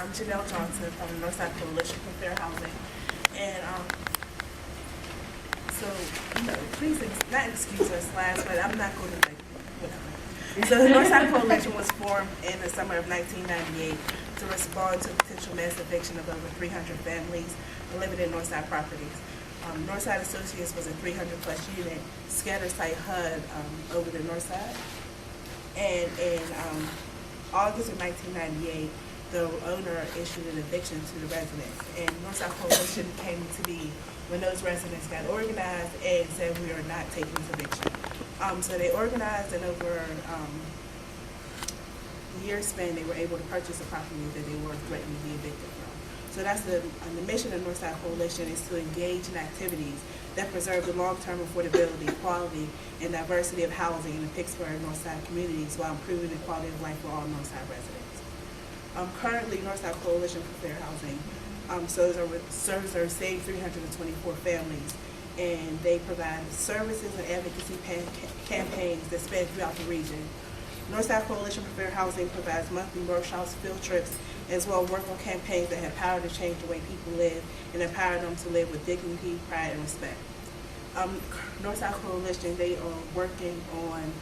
I'm Janelle Johnson from the Northside Coalition for Fair Housing. And so, please not excuse us last, but I'm not going to whatever. So the Northside Coalition was formed in the summer of 1998 to respond to potential mass eviction of over 300 families living in Northside properties. Northside Associates was a 300-plus unit scatter site HUD over the Northside. And in August of 1998, the owner issued an eviction to the residents. And Northside Coalition came to be when those residents got organized and said, we are not taking this eviction. So they organized, and over the year span, they were able to purchase a property that they were threatened to be evicted from. So that's the mission of Northside Coalition, is to engage in activities that preserve the long-term affordability, quality, and diversity of housing in the Pittsburgh and Northside communities while improving the quality of life for all Northside residents. Currently, Northside Coalition for Fair Housing serves our same 324 families, and they provide services and advocacy campaigns that span throughout the region. Northside Coalition for Fair Housing provides monthly workshops, field trips, as well as work on campaigns that have power to change the way people live and empower them to live with dignity, pride, and respect. Northside Coalition, they are working on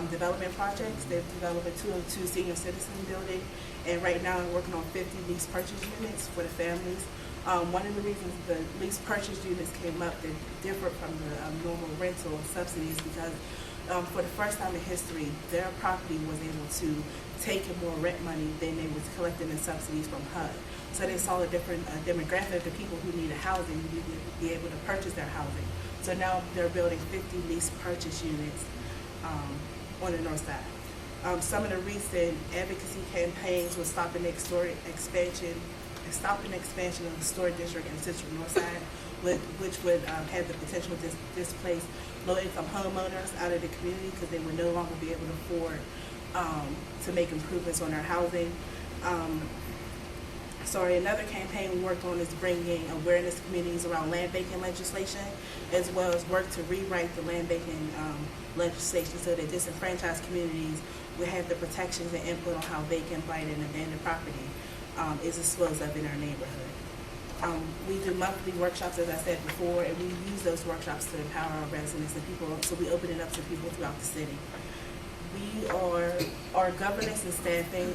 development projects. They're developing 202 senior citizen building, and right now they're working on 50 lease purchase units for the families. One of the reasons the lease purchase units came up, they're different from the normal rental subsidies, because for the first time in history, their property was able to take in more rent money than they was collecting in subsidies from HUD. So they saw a different demographic of people who needed housing, who needed to be able to purchase their housing. So now they're building 50 lease purchase units on the north side. Some of the recent advocacy campaigns will stop the expansion of the storage district in Central Northside, which would have the potential to displace low-income homeowners out of the community because they would no longer be able to afford to make improvements on their housing. Another campaign we worked on is bringing awareness to communities around land banking legislation, as well as work to rewrite the land banking legislation so that disenfranchised communities will have the protections and input on how vacant, blighted, and abandoned property is disposed of in our neighborhood. We do monthly workshops, as I said before, and we use those workshops to empower our residents and people, so we open it up to people throughout the city. Our governance and staffing,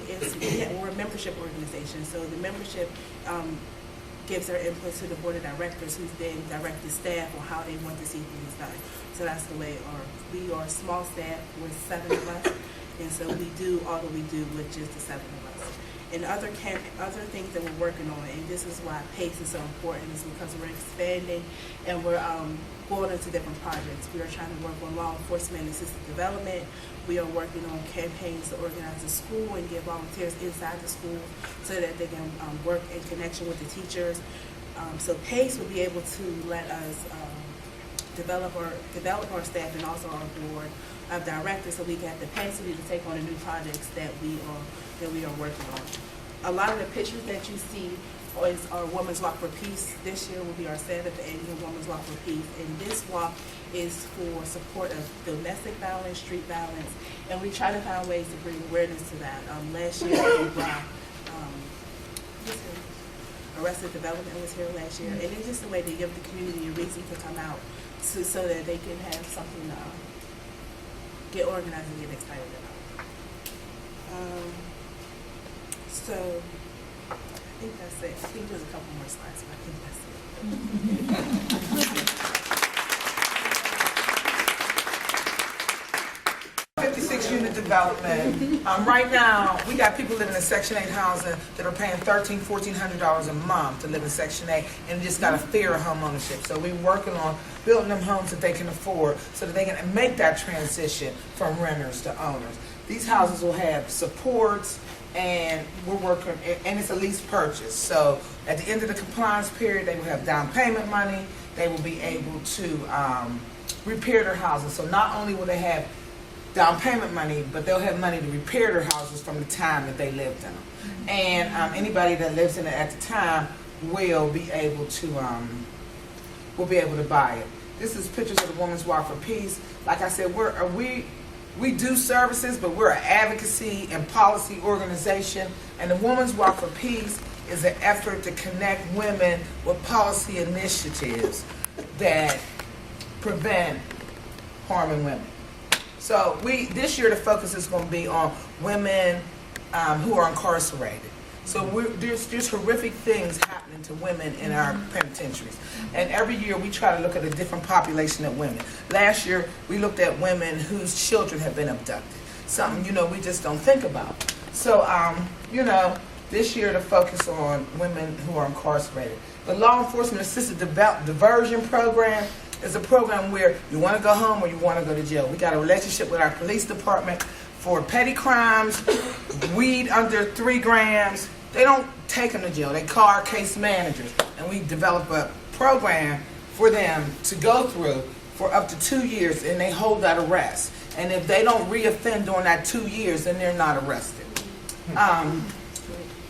we're a membership organization, so the membership gives their input to the board of directors, who's then direct the staff on how they want to see things done. So that's the way we are a small staff with 7 of us, and so we do all that we do with just the 7 of us. And other things that we're working on, and this is why P.A.C.E is so important, is because we're expanding and we're going into different projects. We are trying to work on law enforcement and assisted development. We are working on campaigns to organize the school and get volunteers inside the school so that they can work in connection with the teachers. So P.A.C.E will be able to let us develop our staff and also our board of directors, so we can have the capacity to take on the new projects that we are working on. A lot of the pictures that you see is our Women's Walk for Peace. This year will be our 7th annual Women's Walk for Peace, and this walk is for support of domestic violence, street violence, and we try to find ways to bring awareness to that. Last year we brought Arrested Development was here last year, and it's just a way to give the community a reason to come out so that they can have something to get organized and get excited about. So I think that's it. I think there's a couple more slides, but I think that's it. 56 unit development. Right now, we got people living in Section 8 housing that are paying $1,300, $1,400 a month to live in Section 8 and just got a fear of home ownership. So we're working on building them homes that they can afford so that they can make that transition from renters to owners. These houses will have supports, and we're working, and it's a lease purchase. So at the end of the compliance period, they will have down payment money. They will be able to repair their houses. So not only will they have down payment money, but they'll have money to repair their houses from the time that they lived in them. And anybody that lives in it at the time will be able to buy it. This is pictures of the Women's Walk for Peace. Like I said, we do services, but we're an advocacy and policy organization. And the Women's Walk for Peace is an effort to connect women with policy initiatives that prevent harming women. So this year the focus is going to be on women who are incarcerated. So there's horrific things happening to women in our penitentiaries. And every year we try to look at a different population of women. Last year we looked at women whose children have been abducted. Something, we just don't think about. So, this year to focus on women who are incarcerated. The Law Enforcement Assisted Diversion Program is a program where you want to go home or you want to go to jail. We got a relationship with our police department for petty crimes, weed under 3 grams. They don't take them to jail. They call our case managers, and we develop a program for them to go through for up to 2 years, and they hold that arrest. And if they don't reoffend during that 2 years, then they're not arrested.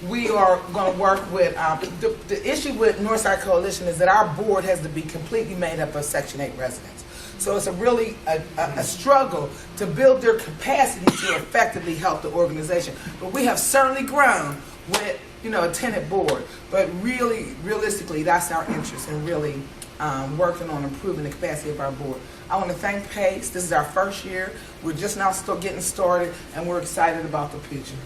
We are going to work with, the issue with Northside Coalition is that our board has to be completely made up of Section 8 residents. So it's a struggle to build their capacity to effectively help the organization. But we have certainly grown with, a tenant board. But really, realistically, that's our interest in really working on improving the capacity of our board. I want to thank P.A.C.E. This is our first year. We're just now still getting started, and we're excited about the future.